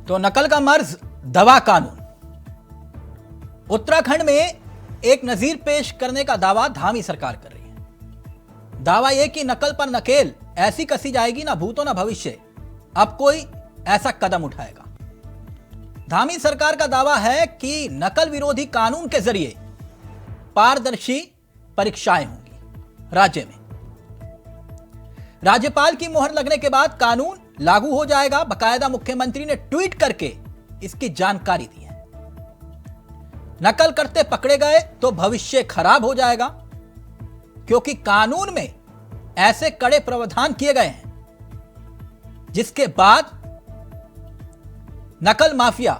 तो नकल का मर्ज दवा कानून। उत्तराखंड में एक नजीर पेश करने का दावा धामी सरकार कर रही है। दावा यह कि नकल पर नकेल ऐसी कसी जाएगी, ना भूतो ना भविष्य अब कोई ऐसा कदम उठाएगा। धामी सरकार का दावा है कि नकल विरोधी कानून के जरिए पारदर्शी परीक्षाएं होंगी राज्य में। राज्यपाल की मोहर लगने के बाद कानून लागू हो जाएगा। बकायदा मुख्यमंत्री ने ट्वीट करके इसकी जानकारी दी है। नकल करते पकड़े गए तो भविष्य खराब हो जाएगा, क्योंकि कानून में ऐसे कड़े प्रावधान किए गए हैं जिसके बाद नकल माफिया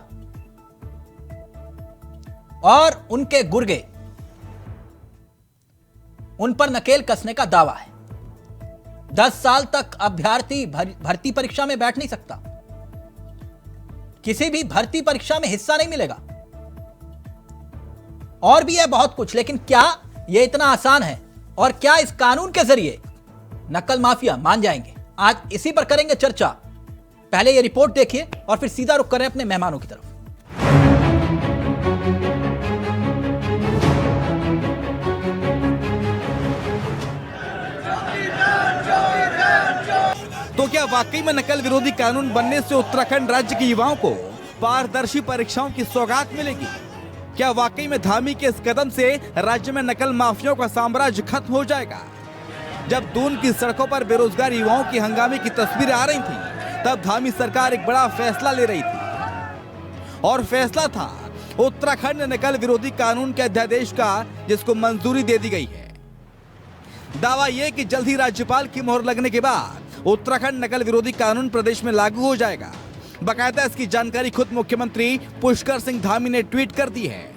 और उनके गुर्गे उन पर नकेल कसने का दावा है। 10 साल तक अभ्यर्थी भर्ती परीक्षा में बैठ नहीं सकता, किसी भी भर्ती परीक्षा में हिस्सा नहीं मिलेगा। और भी है बहुत कुछ, लेकिन क्या यह इतना आसान है और क्या इस कानून के जरिए नकल माफिया मान जाएंगे? आज इसी पर करेंगे चर्चा। पहले यह रिपोर्ट देखिए और फिर सीधा रुख करें अपने मेहमानों की तरफ। तो क्या वाकई में नकल विरोधी कानून बनने से उत्तराखंड राज्य के युवाओं को पारदर्शी परीक्षाओं की सौगात मिलेगी? क्या वाकई में धामी के इस कदम से राज्य में नकल माफियाओं का साम्राज्य खत्म हो जाएगा? जब दून की सड़कों पर बेरोजगार युवाओं की हंगामे की तस्वीरें आ रही थी, तब धामी सरकार एक बड़ा फैसला ले रही थी, और फैसला था उत्तराखंड नकल विरोधी कानून के अध्यादेश का, जिसको मंजूरी दे दी गई है। दावा यह कि जल्द ही राज्यपाल की मोहर लगने के बाद उत्तराखंड नकल विरोधी कानून प्रदेश में लागू हो जाएगा। बकायदा इसकी जानकारी खुद मुख्यमंत्री पुष्कर सिंह धामी ने ट्वीट कर दी है,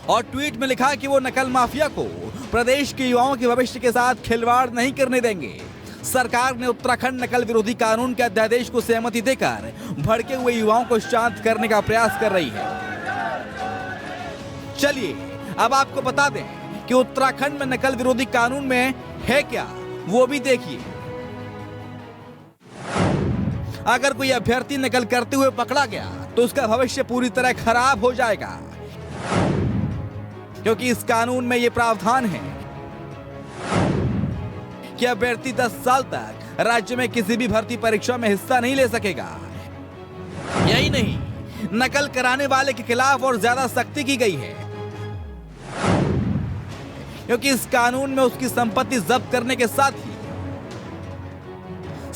और ट्वीट में लिखा कि वो नकल माफिया को प्रदेश के युवाओं के भविष्य के साथ खिलवाड़ नहीं करने देंगे। सरकार ने उत्तराखंड नकल विरोधी कानून के अध्यादेश को सहमति देकर भड़के हुए युवाओं को शांत करने का प्रयास कर रही है। चलिए अब आपको बता दें कि उत्तराखंड में नकल विरोधी कानून में है क्या, वो भी देखिए। अगर कोई अभ्यर्थी नकल करते हुए पकड़ा गया तो उसका भविष्य पूरी तरह खराब हो जाएगा, क्योंकि इस कानून में यह प्रावधान है कि अभ्यर्थी 10 साल तक राज्य में किसी भी भर्ती परीक्षा में हिस्सा नहीं ले सकेगा। यही नहीं, नकल कराने वाले के खिलाफ और ज्यादा सख्ती की गई है, क्योंकि इस कानून में उसकी संपत्ति जब्त करने के साथ ही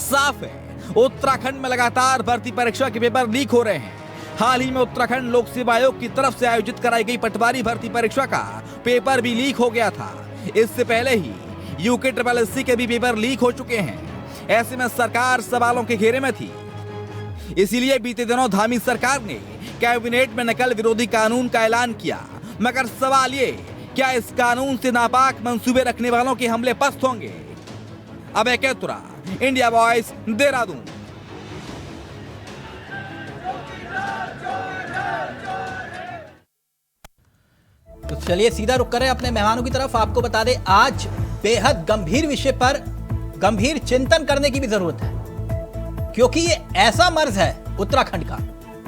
साफ है उत्तराखंड में लगातार भर्ती परीक्षा के पेपर लीक हो रहे हैं। हाल ही में उत्तराखंड लोक सेवा आयोग की तरफ से आयोजित कराई गई पटवारी भर्ती परीक्षा का पेपर भी लीक हो गया था। इससे पहले ही UKSSC के भी पेपर लीक हो चुके हैं। ऐसे में सरकार सवालों के घेरे में थी। इसीलिए बीते दिनों धामी सरकार ने कैबिनेट में नकल विरोधी कानून का ऐलान किया। मगर सवाल ये, क्या इस कानून से नापाक मंसूबे रखने वालों के हमले पस्त होंगे? अभय कैतुरा, इंडिया वॉइस, देहरादून। तो चलिए सीधा रुक करें अपने मेहमानों की तरफ। आपको बता दें, आज बेहद गंभीर विषय पर गंभीर चिंतन करने की भी जरूरत है, क्योंकि ये ऐसा मर्ज है उत्तराखंड का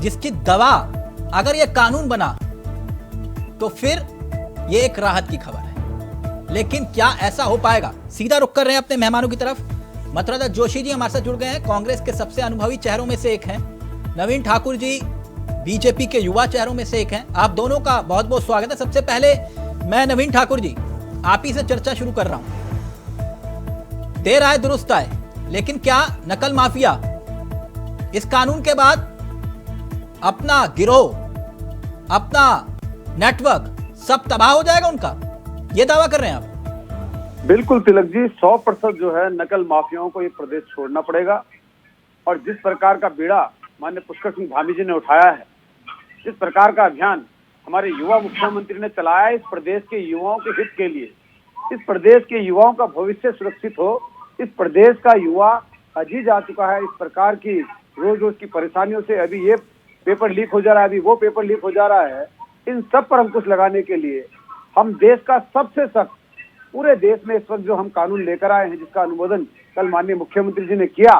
जिसकी दवा अगर ये कानून बना तो फिर ये एक राहत की खबर है। लेकिन क्या ऐसा हो पाएगा? सीधा रुक कर रहे हैं अपने मेहमानों की तरफ। मथुरा दत्त जोशी जी हमारे साथ जुड़ गए हैं, कांग्रेस के सबसे अनुभवी चेहरों में से एक हैं। नवीन ठाकुर जी बीजेपी के युवा चेहरों में से एक हैं। आप दोनों का बहुत बहुत स्वागत है। सबसे पहले मैं नवीन ठाकुर जी आप ही से चर्चा शुरू कर रहा हूं। देर आए दुरुस्त आए, लेकिन क्या नकल माफिया इस कानून के बाद अपना गिरोह, अपना नेटवर्क सब तबाह हो जाएगा उनका? ये दावा कर रहे हैं आप? बिल्कुल तिलक जी, 100% जो है नकल माफियाओं को ये प्रदेश छोड़ना पड़ेगा। और जिस प्रकार का बीड़ा माननीय पुष्कर सिंह धामी जी ने उठाया है, जिस प्रकार का अभियान हमारे युवा मुख्यमंत्री ने चलाया है, इस प्रदेश के युवाओं के हित के लिए, इस प्रदेश के युवाओं का भविष्य सुरक्षित हो, इस प्रदेश का युवा अजीज आ चुका है। इस प्रकार की रोज रोज की परेशानियों से, अभी ये पेपर लीक हो जा रहा है, अभी वो पेपर लीक हो जा रहा है, इन सब पर अंकुश लगाने के लिए हम देश का सबसे सख्त, पूरे देश में इस वक्त जो हम कानून लेकर आए हैं, जिसका अनुमोदन कल माननीय मुख्यमंत्री जी ने किया,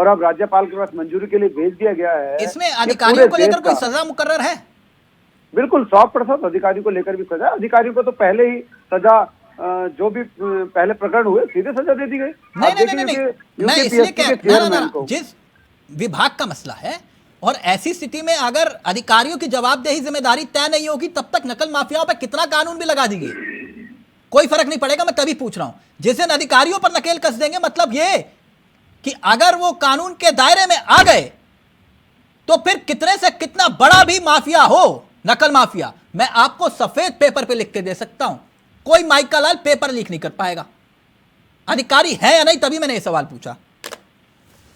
और अब राज्यपाल के पास मंजूरी के लिए भेज दिया गया है। इसमें ये अधिकारियों को पूरे लेकर देश कोई का- सजा मुकर्रर है? बिल्कुल 100% अधिकारियों को लेकर भी सजा। अधिकारियों को तो पहले ही सजा जो भी पहले प्रकरण हुए सीधे सजा दे दी गई। नहीं आप नहीं देखिए नहीं नहीं, कि मैं यूपीपीएससी इसलिए के कह ना ना चेयरमैन ना, को जिस विभाग का मसला है और ऐसी स्थिति में अगर अधिकारियों की जवाबदेही जिम्मेदारी तय नहीं होगी तब तक नकल माफियाओं पर कितना कानून भी लगा दीजिए कोई फर्क नहीं पड़ेगा। मैं तभी पूछ रहा हूं, जिस दिन अधिकारियों पर नकेल कस देंगे मतलब ये कि अगर वो कानून के दायरे में आ गए तो फिर कितने से कितना बड़ा भी माफिया हो, नकल माफिया, मैं आपको सफेद पेपर पे लिख के दे सकता हूं, कोई माइका लाल पेपर लीक नहीं कर पाएगा। अधिकारी है या नहीं, तभी मैंने ये सवाल पूछा।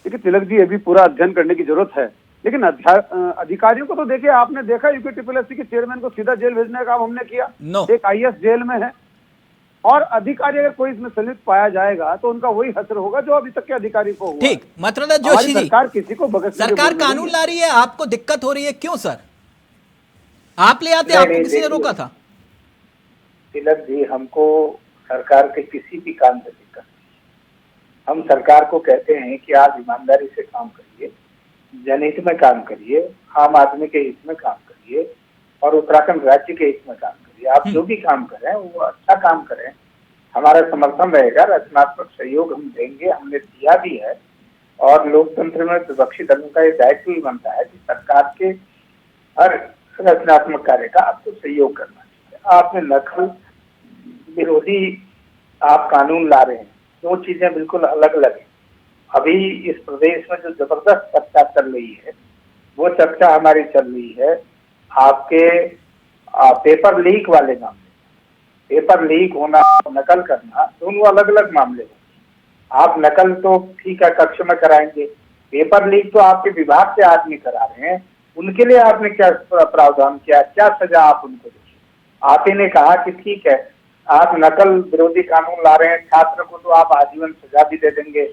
देखिए तिलक जी, अभी पूरा अध्ययन करने की जरूरत है, लेकिन अधिकारियों को तो देखिए, आपने देखा यूपीपीएससी के चेयरमैन को सीधा जेल भेजने का काम हमने किया। No. एक आईएएस जेल में है और अधिकारी अगर कोई इसमें संलिप्त पाया जाएगा तो उनका वही हश्र होगा जो अभी तक के अधिकारी को हुआ। ठीक, मतलब जोशी हमारी जी, सरकार किसी को बगस सरकार कानून ला रही है, आपको दिक्कत हो रही है, क्यों सर? आप ले आते, आपको किसी ने रोका था? तिलक जी, हमको सरकार के किसी भी काम से दिक्कत नहीं। हम सरकार को कहते हैं कि आप ईमानदारी से काम करिए, जनहित में काम करिए, आम आदमी के हित में काम करिए और उत्तराखंड राज्य के हित में काम करिए। आप जो भी काम करें वो अच्छा काम करें, हमारा समर्थन रहेगा, रचनात्मक सहयोग हम देंगे, हमने दिया भी है। और लोकतंत्र में विपक्षी दलों का ये दायित्व भी बनता है कि सरकार के हर रचनात्मक कार्य का आपको सहयोग करना चाहिए। आपने नकल विरोधी आप कानून ला रहे हैं, दो चीजें बिल्कुल अलग अलग हैं। अभी इस प्रदेश में जो जबरदस्त चर्चा चल रही है वो चर्चा हमारी चल रही है आपके पेपर लीक वाले मामले। पेपर लीक होना और नकल करना दोनों अलग अलग मामले होंगे। आप नकल तो ठीक है कक्ष में कराएंगे, पेपर लीक तो आपके विभाग से आदमी करा रहे हैं, उनके लिए आपने क्या प्रावधान किया, क्या सजा आप उनको देंगे? आप ही ने कहा कि ठीक है आप नकल विरोधी कानून ला रहे हैं, छात्र को तो आप आजीवन सजा भी दे देंगे,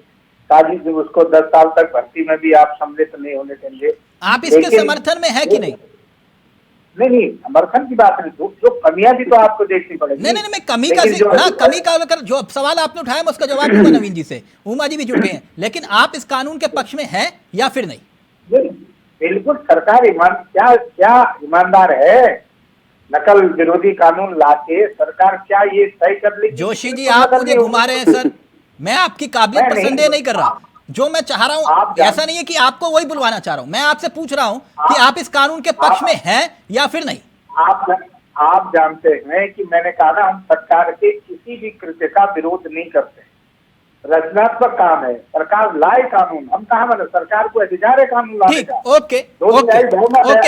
साजिश उसको 10 साल तक भर्ती में भी आप सम्मिलित नहीं होने देंगे। आप इसके समर्थन में है कि नहीं? नहीं, समर्थन की बात नहीं, जो कमियां भी तो आपको देखनी पड़ेगी। नहीं, मैं कमी का कमी का लेकर जो सवाल आपने उठाया मैं उसका जवाब दूंगा नवीन जी से, उमा जी भी जुड़ गए हैं, लेकिन आप इस कानून के पक्ष में हैं या फिर नहीं? बिल्कुल, सरकार क्या ईमानदार है? नकल विरोधी कानून लाके सरकार क्या ये तय कर लेगी? जोशी जी, आप मुझे घुमा रहे हैं सर, मैं आपकी काबिलियत पर संदेह नहीं कर रहा। जो मैं चाह रहा हूं, ऐसा नहीं है कि आपको वही बुलवाना चाह रहा हूं, मैं आपसे पूछ रहा हूं कि आप इस कानून के पक्ष में हैं या फिर नहीं? आप जानते हैं कि मैंने कहा ना, हम सरकार के किसी भी कृत्य का विरोध नहीं करते। रचनात्मक काम है, सरकार लाए कानून, हम कहा मतलब सरकार को अधिकार है कानून लाने का। ओके,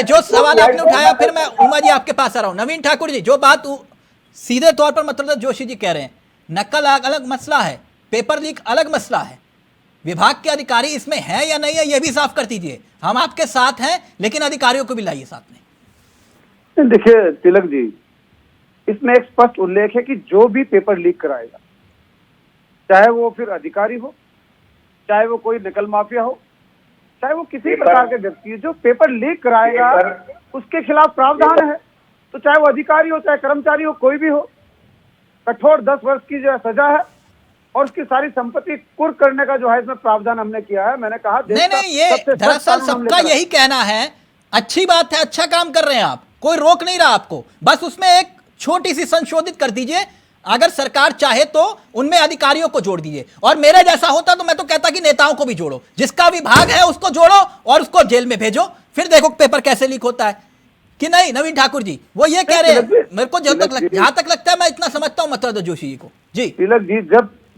जो सवाल आपने उठाया, फिर मैं उमा जी आपके पास आ रहा हूं। नवीन ठाकुर जी, जो बात सीधे तौर पर मतलब जोशी जी कह रहे हैं, नकल अलग मसला है, पेपर लीक अलग मसला है, विभाग के अधिकारी इसमें है या नहीं है ये भी साफ कर दीजिए। हम आपके साथ हैं, लेकिन अधिकारियों को भी लाइए साथ में। देखिए तिलक जी, इसमें एक स्पष्ट उल्लेख है कि जो भी पेपर लीक कराएगा, चाहे वो फिर अधिकारी हो, चाहे वो कोई नकल माफिया हो, चाहे वो किसी प्रकार के व्यक्ति हो, जो पेपर लीक कराएगा उसके खिलाफ प्रावधान है। तो चाहे वो अधिकारी हो, चाहे कर्मचारी हो, कोई भी हो, कठोर 10 वर्ष की जो सजा है और उसकी सारी संपत्ति कुर्क करने का जो है इसमें प्रावधान हमने किया है। मैंने कहा नहीं, ये दरअसल सबका यही कहना है, अच्छी बात है, अच्छा काम कर रहे हैं आप, कोई रोक नहीं रहा आपको, बस उसमें एक छोटी सी संशोधित कर दीजिए, अगर सरकार चाहे तो उनमें अधिकारियों को जोड़ दीजिए। और मेरे जैसा होता तो मैं तो कहता कि नेताओं को भी जोड़ो, जिसका विभाग है उसको जोड़ो और उसको जेल में भेजो, फिर देखो पेपर कैसे लीक होता है कि नहीं। नवीन ठाकुर जी वो ये कह रहे हैं, मेरे को जहां तक लगता है, मैं इतना समझता हूं मतलब जोशी जी को। जी तिलक जी,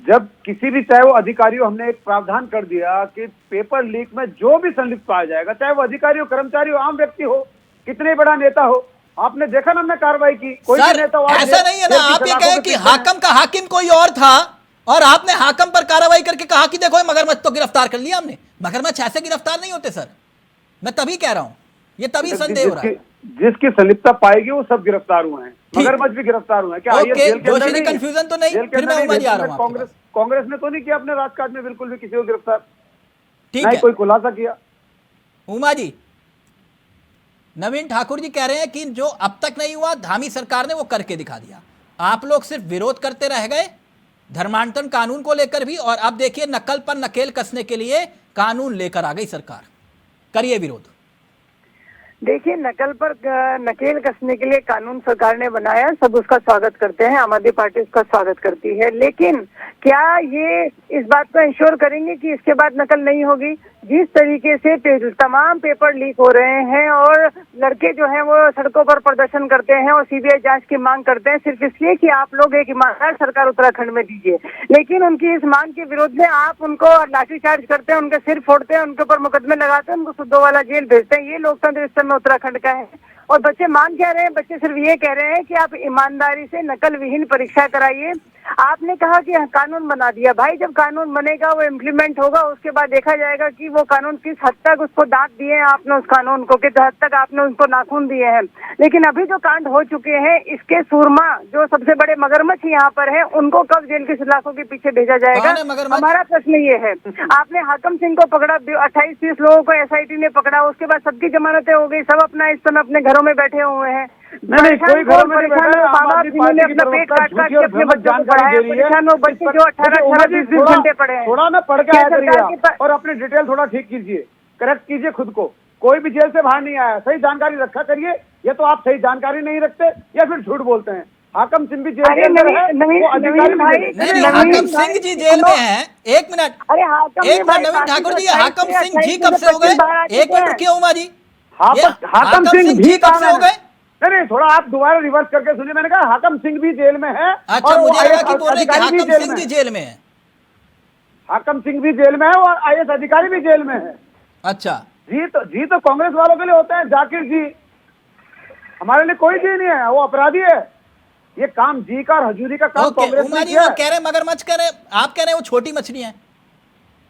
जब किसी भी, चाहे वो अधिकारी हो, हमने एक प्रावधान कर दिया कि पेपर लीक में जो भी संलिप्त पाया जाएगा, चाहे वो अधिकारी हो, कर्मचारी हो, आम व्यक्ति हो, कितने बड़ा नेता हो, आपने देखा ना हमने कार्रवाई की। कोई सर, नेता ऐसा नहीं है ना, आप ये कहें कि हाकिम का हाकिम कोई और था और आपने हाकिम पर कार्रवाई करके कहा कि देखो मगरमच्छ तो गिरफ्तार कर लिया हमने। मगरमच्छ ऐसे गिरफ्तार नहीं होते सर, मैं तभी कह रहा हूं, ये तभी संदेह हो रहा है। जिसकी संलिप्तता पाएगी वो सब गिरफ्तार हुए हैं, मगरमच्छ भी गिरफ्तार हुए हैं। क्या कंफ्यूजन तो नहीं? फिर मैं उमा जी आ रहा हूं। कांग्रेस ने तो नहीं किया अपने राजकाज में बिल्कुल भी किसी को गिरफ्तार, ठीक है, है, कोई खुलासा किया। उमा जी, नवीन ठाकुर जी कह रहे हैं कि जो अब तक नहीं हुआ धामी सरकार ने वो करके दिखा दिया, आप लोग सिर्फ विरोध करते रह गए धर्मांतरण कानून को लेकर भी, और अब देखिए नकल पर नकेल कसने के लिए कानून लेकर आ गई सरकार, करिए विरोध। देखिए, नकल पर नकेल कसने के लिए कानून सरकार ने बनाया, सब उसका स्वागत करते हैं, आम आदमी पार्टी उसका स्वागत करती है। लेकिन क्या ये इस बात को इंश्योर करेंगे कि इसके बाद नकल नहीं होगी? जिस तरीके से तमाम पेपर लीक हो रहे हैं और लड़के जो हैं वो सड़कों पर प्रदर्शन करते हैं और सीबीआई जांच की मांग करते हैं सिर्फ इसलिए कि आप लोग एक ईमानदार सरकार उत्तराखंड में दीजिए, लेकिन उनकी इस मांग के विरोध में आप उनको लाठीचार्ज करते हैं, उनके सिर फोड़ते हैं, उनके ऊपर मुकदमे लगाते हैं, उनको सुद्धो वाला जेल भेजते हैं। ये लोकतंत्र इस समय उत्तराखंड का है। और बच्चे मांग क्या रहे हैं? बच्चे सिर्फ ये कह रहे हैं कि आप ईमानदारी से नकल विहीन परीक्षा कराइए। आपने कहा कि कानून बना दिया, भाई जब कानून बनेगा वो इम्प्लीमेंट होगा, उसके बाद देखा जाएगा कि वो कानून किस हद तक उसको दांत दिए हैं आपने, उस कानून को किस हद तक आपने उनको नाखून दिए हैं। लेकिन अभी जो कांड हो चुके हैं, इसके सूरमा जो सबसे बड़े मगरमच्छ यहाँ पर है, उनको कब जेल की सलाखों के पीछे भेजा जाएगा? हमारा प्रश्न ये है। आपने हाकम सिंह को पकड़ा, 28-30 लोगों को SIT ने पकड़ा, उसके बाद सबकी जमानतें हो गई, सब अपना इस समय अपने घरों में बैठे हुए हैं। नहीं, कोई घर में नहीं बैठा है। माँ बाप जिन्होंने अपना पेट काट काट के अपने बच्चों को पढ़ाया, परेशान लोग बच्चे जो 18-20 घंटे पढ़े हैं। थोड़ा ना पढ़ के आया करिए और अपनी डिटेल थोड़ा ठीक कीजिए, करेक्ट कीजिए खुद को। कोई भी जेल से बाहर नहीं आया, सही जानकारी रखा करिए। या तो आप सही जानकारी नहीं रखते या फिर झूठ बोलते हैं। हाकम सिंह भी जेल में है, वो अधिकारी नहीं, हाकम सिंह जी जेल में हैं। एक मिनट, अरे एक मिनट नवीन ठाकुर जी, हाकम सिंह जी कब से हो गए? एक मिनट रुकिए उमा जी, हाकम सिंह जी कब से हो गए? नहीं, थोड़ा आप दोबारा रिवर्स करके सुनिए। मैंने कहा हाकम सिंह भी जेल में है। अच्छा, मुझे लगा कि बोल रहे कि हाकम सिंह जी जेल में है। हाकम सिंह भी जेल में है और IAS अधिकारी भी जेल में है। अच्छा, जी तो कांग्रेस वालों के लिए होते हैं, जाकिर जी। हमारे लिए कोई जी नहीं है, वो अपराधी है। ये काम जी का और हजूरी का काम कांग्रेस उमा ने जी किया वो है। कह रहे मगरमच्छ कह रहे, आप कह रहे हैं वो छोटी मछली है।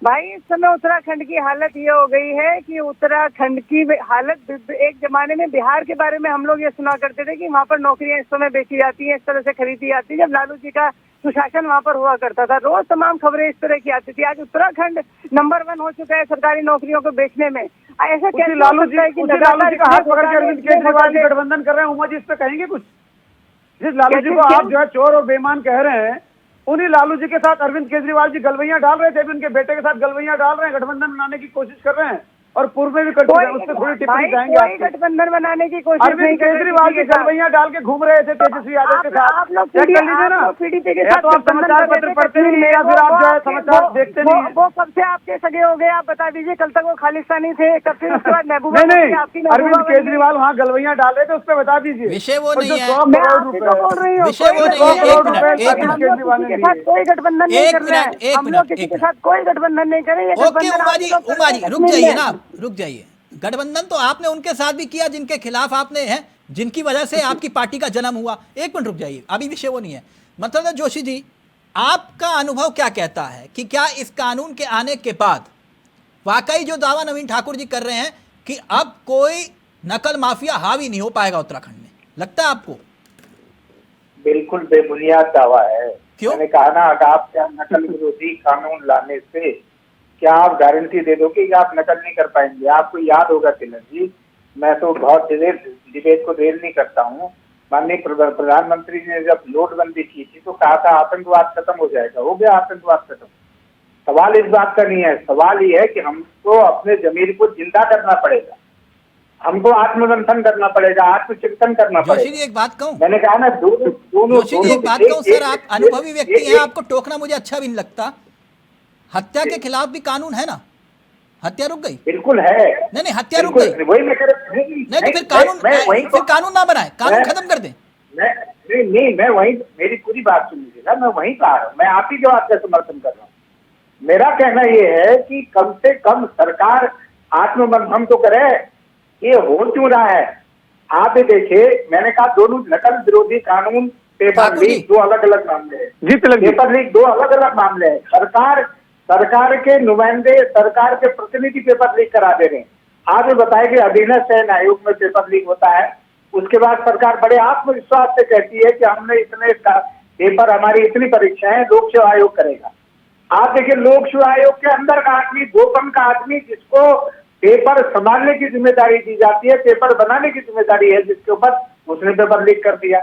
भाई इस समय उत्तराखंड की हालत ये हो गई है कि उत्तराखंड की हालत, एक जमाने में बिहार के बारे में हम लोग ये सुना करते थे कि वहाँ पर नौकरियां इस समय बेची जाती हैं, इस तरह से खरीदी जाती है, जब लालू जी का सुशासन वहाँ पर हुआ करता था। रोज तमाम खबरें इस तरह की आती थी। आज उत्तराखंड नंबर 1 हो चुका है सरकारी नौकरियों को बेचने में। ऐसा कैसे लालू जी का हाथ पकड़ के अरविंद केजरीवाल जी गठबंधन कर रहे हैं। उमा जी इस पे कहेंगे कुछ? जिस लालू जी को आप जो है चोर और बेईमान कह रहे हैं, उन्हीं लालू जी के साथ अरविंद केजरीवाल जी गलवैया डाल रहे थे, अभी उनके बेटे के साथ गलवैया डाल रहे हैं, गठबंधन बनाने की कोशिश कर रहे हैं और पूर्व में भी कर चुके हैं। उस पर थोड़ी टिप्पणी जाएंगे आप? गठबंधन बनाने की कोशिश अरविंद केजरीवाल जी गलवैया डाल के घूम रहे थे तेजस्वी यादव के साथ। आप लोग चेक कर लीजिए ना। पीडीपी के या साथ तो आप समाचार पत्र पढ़ते नहीं है या फिर आप जो है समाचार देखते नहीं है। वो कब से आपके सगे हो गए? आप बता दीजिए। कल तक वो खालिस्तानी थे, कब फिर उसके बाद महबूबा नहीं, आपकी अरविंद केजरीवाल वहाँ गलवैया डाल रहे थे, उस पर बता दीजिए। विषय वो नहीं है, मैं आपसे तो बोल रही हूँ, विषय वो नहीं है। एक मिनट, किसी के साथ कोई गठबंधन नहीं कर रहे हैं। हम लोग किसी के साथ कोई गठबंधन नहीं करें। ओके उमा जी रुक जाइए ना, रुक जाइए। गठबंधन तो आपने उनके साथ भी किया जिनके खिलाफ आपने है, जिनकी वजह से आपकी पार्टी का जन्म हुआ। एक मिनट रुक जाइए, अभी विषय वो नहीं है। मतलब जोशी जी, आपका अनुभव क्या कहता है कि क्या इस कानून के आने के बाद वाकई जो दावा नवीन ठाकुर जी कर रहे हैं कि अब कोई नकल माफिया हावी नहीं हो पाएगा उत्तराखंड में, लगता है आपको? बिल्कुल बेबुनियाद दावा है। क्यों? मैंने कहा ना, अगर आप क्या नकल विरोधी कानून लाने से क्या आप गारंटी दे दोगे कि आप नकल नहीं कर पाएंगे? आपको याद होगा तिलक जी, मैं तो बहुत डिबेट को देर नहीं करता हूँ। माननीय प्रधानमंत्री ने जब नोटबंदी की थी तो कहा था आतंकवाद खत्म हो जाएगा। हो गया आतंकवाद खत्म। सवाल इस बात का नहीं है, सवाल ये है कि हमको अपने जमीर को जिंदा करना पड़ेगा, हमको आत्ममंथन करना पड़ेगा, आत्मचिंतन करना पड़ेगा। जोशी जी एक बात कहूं, मैंने कहा ना, दोनों जोशी जी एक बात कहूं सर, आप अनुभवी व्यक्ति हैं, आपको टोकना मुझे अच्छा भी नहीं लगता। हत्या के खिलाफ भी कानून है ना? हत्या रुक गई? बिल्कुल है। नहीं, हत्या रुक गई। वही मैं कह रहा हूं। नहीं तो फिर कानून ना बनाए, कानून खत्म कर दें। मैं वही, मेरी पूरी बात सुन लीजिएगा, मैं वहीं पर आ रहा हूँ। मैं आप ही के बात का समर्थन कर रहा हूँ। मेरा कहना ये है कि कम से कम सरकार आत्मबंधन तो करे। ये हो क्यों रहा है? आप ये देखिए, मैंने कहा दोनों नकल विरोधी कानून, पेपर लीक, दो अलग अलग मामले हैं। पेपर लीक दो अलग अलग मामले हैं। सरकार के नुमाइंदे, सरकार के प्रतिनिधि पेपर लीक करा दे रहे हैं। आज वो बताए कि अधीनस्थ चयन आयोग में पेपर लीक होता है, उसके बाद सरकार बड़े आत्मविश्वास से कहती है कि हमने इतने पेपर, हमारी इतनी परीक्षाएं लोक सेवा आयोग करेगा। आप देखिए, लोक सेवा आयोग के अंदर का आदमी, गोपन का आदमी, जिसको पेपर संभालने की जिम्मेदारी दी जाती है, पेपर बनाने की जिम्मेदारी है जिसके ऊपर, उसने पेपर लीक कर दिया।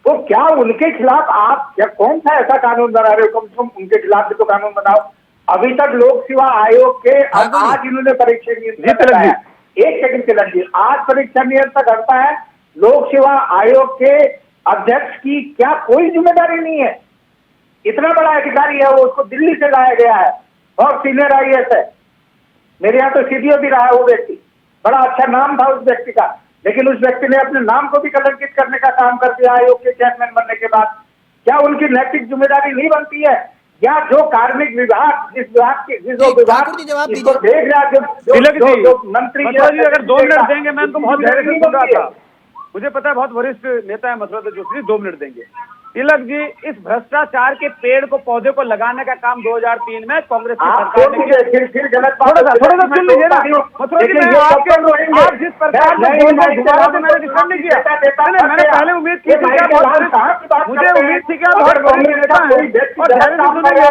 तो क्या उनके खिलाफ आप, क्या कौन सा ऐसा कानून बना रहे हो? कम से कम उनके खिलाफ भी तो कानून बनाओ। अभी तक लोक सेवा आयोग के हाँ, बोलिए। आज इन्होंने परीक्षा नियंत्रक हटाया। एक सेकंड के लड़िए, आज परीक्षा नियंत्रक हटता है। लोक सेवा आयोग के अध्यक्ष की क्या कोई जिम्मेदारी नहीं है? इतना बड़ा अधिकारी है वो, उसको दिल्ली से लाया गया है, बहुत सीनियर IAS है। मेरे यहाँ तो CDO भी रहा है वो व्यक्ति, बड़ा अच्छा नाम था उस व्यक्ति का, लेकिन उस व्यक्ति ने अपने नाम को भी कलंकित करने का काम कर दिया आयोग के चेयरमैन बनने के बाद। क्या उनकी नैतिक जिम्मेदारी नहीं बनती है? या जो कार्मिक विभाग, जिस विभाग के जिस विभाग ठाकुर जी जवाब इसको दीजिए। देख रहा तिलक जी, मंत्री मथुरा जी अगर 2 मिनट देंगे, मैं तो बहुत धैर्य से सुन रहा है। था। मुझे पता है बहुत वरिष्ठ नेता है मथुरा जोशी जी, 2 मिनट देंगे। तिलक जी, इस भ्रष्टाचार के पेड़ को, पौधे को लगाने का काम 2003 में कांग्रेस की सरकार ने किया। फिर गलत थोड़ा सा सुन लीजिए ना मथुरा जी, मैं आप जिस प्रकार से बोल रहे हैं, दोबारा से मैंने डिस्कस नहीं किया। मैंने पहले उम्मीद की थी कि आप बहुत वरिष्ठ, मुझे उम्मीद थी कि आप बहुत वरिष्ठ नेता हैं और धैर्य से सुनेंगे।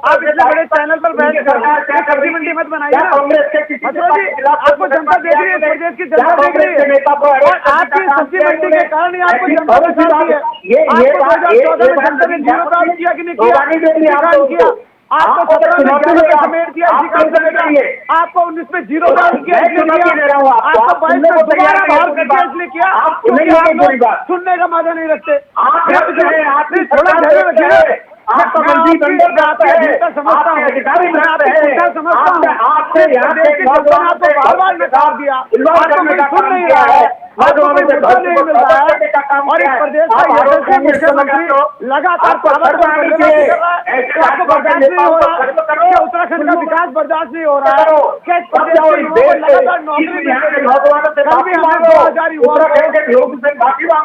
आप इतने बड़े चैनल पर बहस कर रहे हैं, सब्जी मंडी मत बनाइए ना मथुरा जी। आपको जनता देख रही है, इस प्रदेश की जनता देख रही है, और आपकी सब्जी मंडी के कारण ही आपको जनता पहचानती है। आपको 2014 में जनता ने जीरो काम किया कि नहीं किया? काम किया। आपको 17 में 11 में समेट दिया, इसी काम से लेकर आपको 19 में जीरो काम किया, इसलिए किया। आपको 22 में दोबारा बाहर कर दिया, इसलिए किया क्योंकि आप लोग सुनने का मजा नहीं रखते। थोड़ा धैर्य रखिए। आपको मंत्री बंदर जाता है, समझता हूँ, अधिकारी बनाते हैं, समझता हूँ, आपसे आपको बार-बार नकार दिया, आपको कोई सुन नहीं रहा है, आपको कोई मुद्दा नहीं मिल रहा है, और इस प्रदेश का यशस्वी मुख्यमंत्री लगातार पावर को आपको बर्दाश्त नहीं हो रहा, क्या उत्तराखंड का विकास बर्दाश्त नहीं हो रहा है, क्या इस प्रदेश के युवाओं को लगातार नौकरी मिल रही है? कल भी हमने 2000 युवाओं को,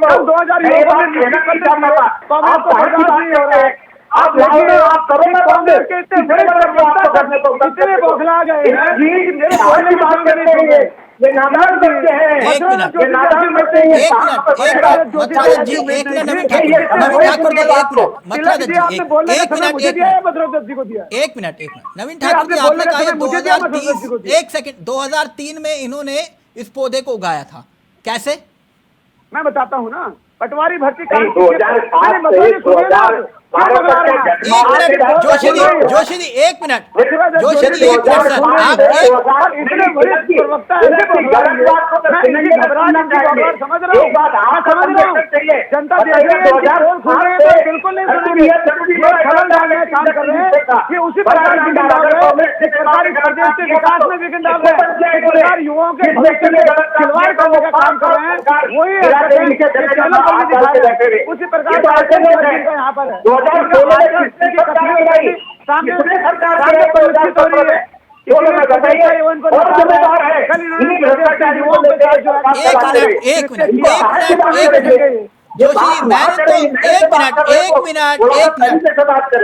कल 2000 युवाओं ने नियुक्ति करने के लिए कांग्रेस को बर्दाश्त नहीं हो रहा है। आप कांग्रेस के इतने बड़े इतने बौखला गए हैं कि मेरे बोलने की बात करते हैं, ये नादान करते हैं, एक मिनट, ये नादान करते हैं। एक मिनट, मथुरा जी, एक मिनट, नवीन ठाकुर जी, एक मिनट, मथुरा जी, एक मिनट, नवीन ठाकुर जी, आपने कहा 2030, एक सेकंड, 2003 में इन्होंने इस पौधे को उगाया था, कैसे? मैं बताता हूँ ना, पटवारी भर्ती का जोशी जी एक मिनट जोशी जी एक मिनट सर, आप इतने वरिष्ठ प्रवक्ता ऐसे समझ रहा हूँ, जनता देख रही है, सुन रहे हैं, बिल्कुल नहीं सुनेंगे, खलन डालने का काम कर रहे हैं, ये उसी प्रकार विघ्न डाल रहे हैं, सरकारी प्रदेश के विकास में विघ्न डाल रहे हैं, सरकार युवाओं के भविष्य में खिलवाड़ करने का काम कर रहे हैं, वही उसी प्रकार यहाँ पर है। एक मिनट जोशी, मैंने तो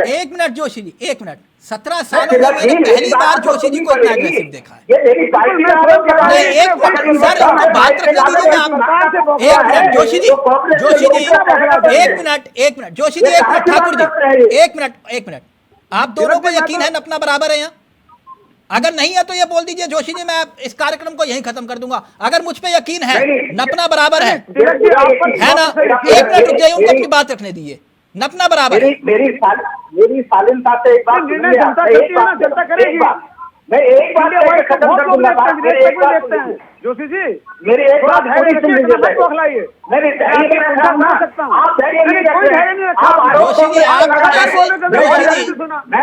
एक मिनट जोशी जी, एक मिनट, 17 सालों में मैंने पहली बार जोशी जी को इतना एग्रेसिव देखा है। नहीं, एक मिनट सर, इनको बात रखने दीजिए आप। एक मिनट जोशी जी, एक मिनट जोशी जी, एक मिनट ठाकुर जी, एक मिनट, आप दोनों को यकीन है नपना बराबर है यहाँ? अगर नहीं है तो ये बोल दीजिए जोशी जी, मैं इस कार्यक्रम को यहीं खत्म कर दूंगा। अगर मुझ पे यकीन है, नपना बराबर है ना? एक मिनट रुक जाइए, उनको अपनी बात रखने दीजिए, नपना बराबर है। मेरी सालिन साहब से एक बात निर्णय जनता करेगी। मैं एक बात खत्म कर दूंगा जोशी जी, मेरी एक बात है,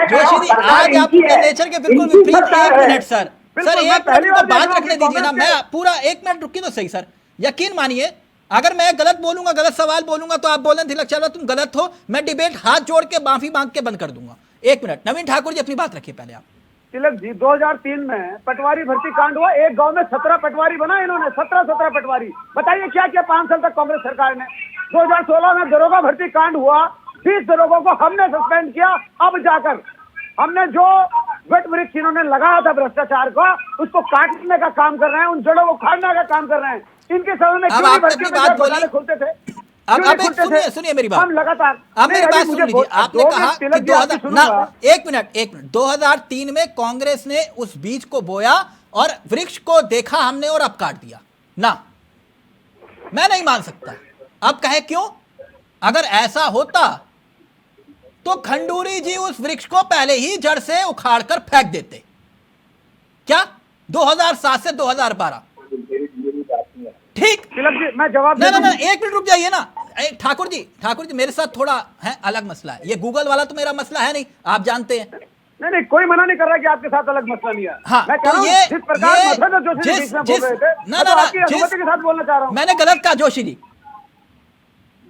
जोशी जी आज आपके नेचर के बिल्कुल विपरीत। एक मिनट सर, एक मिनट तो बात रखने दीजिए ना, मैं पूरा एक मिनट रुकी तो सही सर। यकीन मानिए, अगर मैं गलत बोलूंगा, गलत सवाल बोलूंगा तो आप बोलें तिलक चलो तुम गलत हो, मैं डिबेट हाथ जोड़ के माफी मांग के बंद कर दूंगा। एक मिनट, नवीन ठाकुर जी अपनी बात रखिए पहले आप। तिलक जी, 2003 में पटवारी भर्ती कांड हुआ, एक गांव में 17 पटवारी बना इन्होंने, 17 पटवारी। बताइए क्या क्या 5 साल तक कांग्रेस सरकार ने। 2016 में दरोगा भर्ती कांड हुआ, 20 दरोगों को हमने सस्पेंड किया। अब जाकर हमने जो वट वृक्ष इन्होंने लगाया था भ्रष्टाचार का, उसको काटने का काम कर रहे हैं, उन जड़ों को खाने का काम कर रहे हैं। इनके समय में क्यों भर्ती खुलते थे? अब सुनिए मेरी बात, हम लगातार, अब मेरी बात सुन लीजिए। आपने कहा कि 1 मिनट 2003 में कांग्रेस ने उस बीज को बोया और वृक्ष को देखा हमने और अब काट दिया ना, मैं नहीं मान सकता। अब कहे क्यों? अगर ऐसा होता तो खंडूरी जी उस वृक्ष को पहले ही जड़ से उखाड़कर फेंक देते। क्या 2007 से 2012 ठीक। तिलक जी मैं जवाब ना दे ना दूं? ना एक मिनट रुक जाइए ना। ठाकुर जी मेरे साथ थोड़ा है अलग मसला है। ये गूगल वाला तो मेरा मसला है नहीं, आप जानते हैं। नहीं नहीं, कोई मना नहीं कर रहा कि आपके साथ अलग मसला नहीं है। हाँ, मैं कह तो रहा हूं, ये जिस प्रकार ये मसला जोशी जी बीच में बोल रहे थे, ना मैं ना तो ना आपकी अनुमति के साथ बोलना चाह रहा हूँ। मैंने गलत कहा जोशी जी।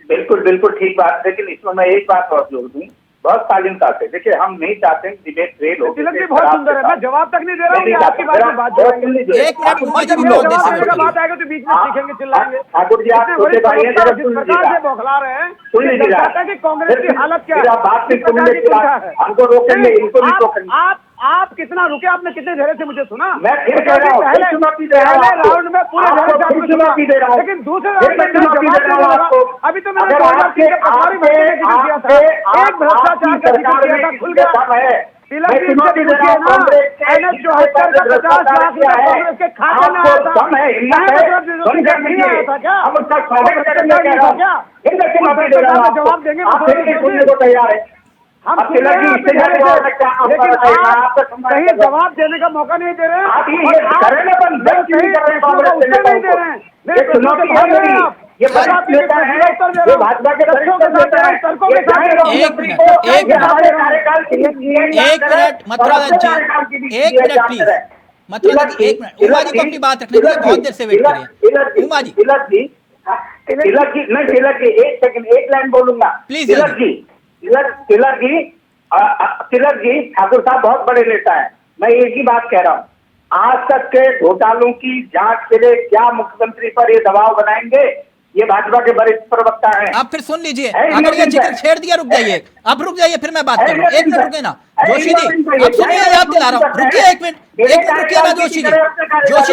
बिल्कुल बिल्कुल ठीक बात, लेकिन इसमें मैं एक बात और जोड़ दूं, बहुत शालीनता से देखिए, हम नहीं चाहते हैं डिबेट फेल हो। तिलक जी बहुत सुंदर है, मैं जवाब तक नहीं दे रहा हूँ कि आपकी बात में बात जोड़ेंगे। एक मिनट उमा जी जब को मेरा बोल दे जवाब देने का सकते बात आएगा तो बीच में सीखेंगे, चिल्लाएंगे। ठाकुर जी, आप इतने बड़े छोटे भाई हैं, प्रवक्ता जरा जिस सुन प्रकार लीजिएगा। से बौखला रहे हैं, सुन ये लीजिएगा। दर्शाता है कि कांग्रेस की हालत क्या है। फिर आप बात नहीं किस प्रकार सुनेंगे, की फिर चिंता आप है। हमको रोकेंगे, नहीं, इनको नहीं रोकेंगे। आप कितना रुके, आपने कितने धैर्य से मुझे सुना? मैं फिर कह रहा हूँ, फिर चुनौती दे रहा हूँ पहले आपको। राउंड में पूरे आपको धैर्य से फिर आपने चुनौती सुना। दे रहा हूँ। लेकिन दूसरे फिर राउंड मैं में चुनौती दे रहा हूँ आपको। अभी तो मैंने अगर 2003 में पटवारी भर्ती में जिक्र किया था, एक भ्रष्टाचार का जिक्र किया था, खुल गया। तिलक जी इनसे पूछिए ना, NH-74 का 50 लाख रुपए कांग्रेस के खाते में आया था। दम है, हिम्मत है, बंद कर नहीं आया था क्या? हम उसका स्वागत करने कह रहा हूँ। फिर मैं चुनौती दे रहा हूँ आपको। जवाब देंगे, आप फिर भी सुनने को तैयार है। हम अब तिलक जी इससे ज्यादा और मैं क्या आपका लेकिन बताइएगा, आप आपका सम्मान कहीं करो। जवाब देने का मौका नहीं दे रहे हैं। आप ये करें ना, बंद नहीं, क्यों नहीं कर रहे हैं प्रश्नों का कांग्रेस उत्तर नहीं दे रहे हैं। मेरे ये प्रश्नों के चुनौती है भाग रहे मेरी। हैं आप। ये मैं बड़ा आपके नेता प्रश्नों है, का उत्तर दे ये रहा हूं। भाजपा के तथ्यों के साथ दे रहा हूं, तर्कों के साथ दे रहा हूं। एक मिनट, ये एक मिनट। हमारे कार्यकाल की एक मिनट मथुराधर जी, एक मिनट प्लीज। मथुराधर जी एक मिनट, उमा जी को अपनी बात रखने दीजिए, बहुत देर से वेट कर रहे हैं उमा जी। तिलक जी नहीं, तिलक जी एक सेकंड, एक लाइन बोलूंगा। Please, तिलक जी, तिलक जी ठाकुर साहब बहुत बड़े नेता है। मैं एक ही बात कह रहा हूँ, आज तक के घोटालों की जांच के लिए क्या मुख्यमंत्री पर ये दबाव बनाएंगे? ये भाजपा के वरिष्ठ प्रवक्ता हैं। आप फिर सुन लीजिए, अगर ये जिक्र छेड़ दिया, रुक जाइए, अब रुक जाइए, फिर मैं बात कर रहा हूँ। एक मिनट रुके ना जोशी जी, अब सुनिए, याद दिला रहा हूँ, रुकिए एक मिनट रुकिए ना जोशी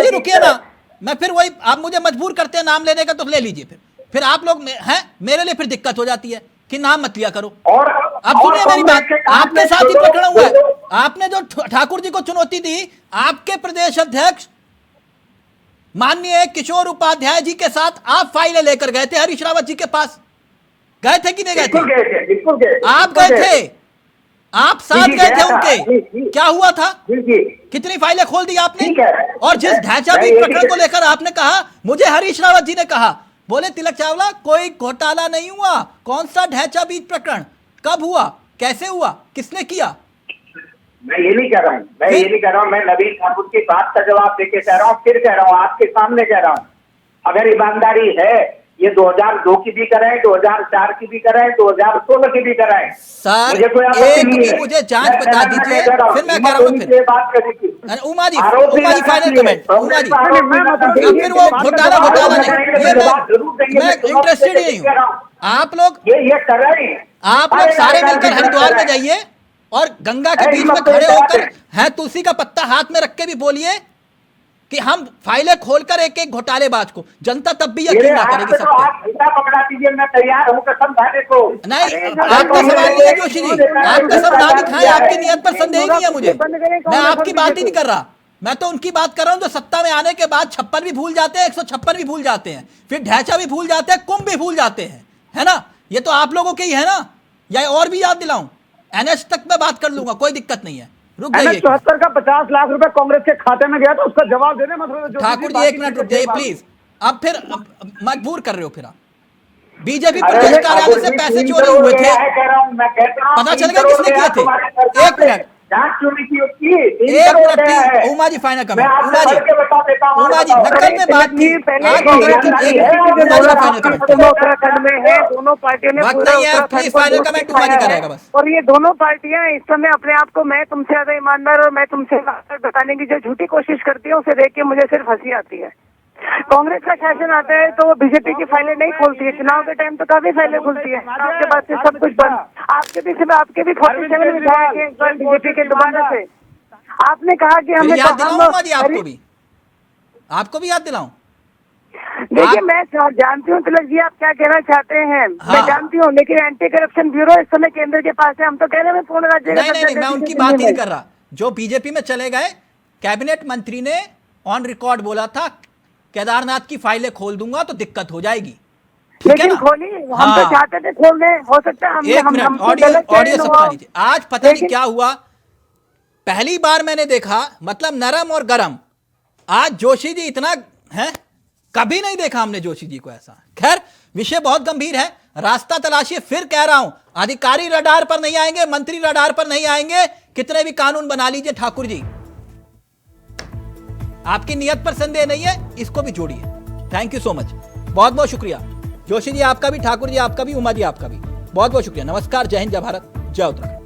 जी रुकिए ना। मैं फिर वही, आप मुझे मजबूर करते हैं नाम लेने का, तो ले लीजिए। फिर आप लोग हैं, मेरे लिए फिर दिक्कत हो जाती है कि नाम मत लिया करो। और अब सुनिए मेरी बात, आपके साथ ही पकड़ा हुआ है। आपने जो ठाकुर जी को चुनौती दी, आपके प्रदेश अध्यक्ष माननीय किशोर उपाध्याय जी के साथ आप फाइलें लेकर गए थे हरीश रावत जी के पास, गए थे कि नहीं गए थे? बिल्कुल गए। आप गए थे, आप साथ गए थे उनके। क्या हुआ था? कितनी फाइलें खोल दी आपने? और जिस ढांचा बीज प्रकरण को लेकर आपने कहा, मुझे हरीश रावत जी ने कहा, बोले तिलक चावला कोई घोटाला नहीं हुआ। कौन सा ढांचा बीज प्रकरण, कब हुआ, कैसे हुआ, किसने किया? मैं ये नहीं कह रहा हूँ, मैं नवीन ठाकुर की बात का जवाब देके कह रहा हूँ, फिर कह रहा हूँ, आपके सामने कह रहा हूँ, अगर ईमानदारी है, ये 2002 की भी कराएं, 2004 की भी कराएं, 2016 की भी कराएं। सर मुझे कोई आपत्ति नहीं है। मुझे जांच बता दीजिए, फिर मैं कह रहा हूँ। फिर बात करी उमा जी फाइनल कमेंट। उमा जी फिर वो घोटाला नहीं, ये मैं इंटरेस्टेड ही नहीं हूँ। आप लोग ये कर रहे हैं, आप लोग सारे मिलकर हरिद्वार में जाइए और गंगा के बीच में खड़े होकर है तुलसी का पत्ता हाथ में रख के भी बोलिए कि हम फाइलें खोलकर एक एक घोटालेबाज को, जनता तब भी यकीन ना करेगी। सब पकड़ा दीजिए, मैं तैयार हूँ कसम खाने को। नहीं, आपका सवाल नहीं है जोशी जी, आप कसम ना भी खाएं, आपकी नियत पर संदेह नहीं है मुझे। मैं आपकी बात ही नहीं कर रहा, मैं तो उनकी बात कर रहा हूं जो सत्ता में आने के बाद 56 भी भूल जाते हैं, 156 भी भूल जाते हैं, फिर ढांचा भी भूल जाते हैं, कुंभ भी भूल जाते हैं, है ना? ये तो आप लोगों के ही है ना, या और भी याद दिलाऊं? NH तक मैं बात कर लूंगा, कोई दिक्कत नहीं है। रुक जाइए। 74 का 50 लाख रुपए कांग्रेस के खाते में गया था, उसका जवाब देने मतलब ठाकुर जी एक मिनट रुक जाइए प्लीज। अब फिर मजबूर कर रहे हो, फिर आप बीजेपी प्रदेश कार्यालय से पैसे चोरी हुए थे, पता चल गया किसने किए थे? एक minute please, Uma ji final comment. Uma ji नक्कल में बात की, उत्तराखंड में है, दोनों पार्टियों ने वक्त नहीं है, प्लीज फाइनल कमेंट उमा जी करेगा बस। और ये दोनों पार्टियां इस समय अपने आप को मैं तुमसे ज्यादा ईमानदार और मैं तुमसे बताने की जो झूठी कोशिश करती है, उसे देख के मुझे सिर्फ हंसी आती है। कांग्रेस का शासन आता है तो वो बीजेपी की फाइलें नहीं खोलती है, चुनाव के टाइम तो काफी फाइलें खुलती है, आपके बाद से सब कुछ बंद। आपके भी 47 विधायक हैं बीजेपी के दोबारा से। आपने कहा कि हमें याद दिलाऊं उमा जी, आपको भी याद दिलाऊं? देखिए मैं जानती हूँ तिलक जी आप क्या कहना चाहते हैं, मैं जानती हूँ, लेकिन एंटी करप्शन ब्यूरो इस समय केंद्र के पास है। हम तो कह रहे हैं पूर्ण राज्य नहीं, मैं उनकी बात ही नहीं कर रहा। जो बीजेपी में चले गए, कैबिनेट मंत्री ने ऑन रिकॉर्ड बोला था केदारनाथ की फाइलें खोल दूंगा तो दिक्कत हो जाएगी। ठीक है लेकिन ना? खोली, हम हाँ। तो चाहते थे खोल दें, हो सकता है एक मिनट, हमसे ऑडियो गलत ऑडियो चयन सब हुआ। सुना लीजिए। आज पता नहीं लेकिन- क्या हुआ, पहली बार मैंने देखा, मतलब नरम और गरम। आज जोशी जी इतना है, कभी नहीं देखा हमने जोशी जी को ऐसा। खैर, विषय बहुत गंभीर है, रास्ता तलाशिए। फिर कह रहा हूं, अधिकारी रडार पर नहीं आएंगे, मंत्री रडार पर नहीं आएंगे, कितने भी कानून बना लीजिए ठाकुर जी, आपकी नियत पर संदेह नहीं है, इसको भी जोड़िए। थैंक यू सो मच, बहुत बहुत शुक्रिया जोशी जी आपका भी, ठाकुर जी आपका भी, उमा जी आपका भी बहुत बहुत शुक्रिया। नमस्कार, जय हिंद, जय भारत, जय उत्तराखंड।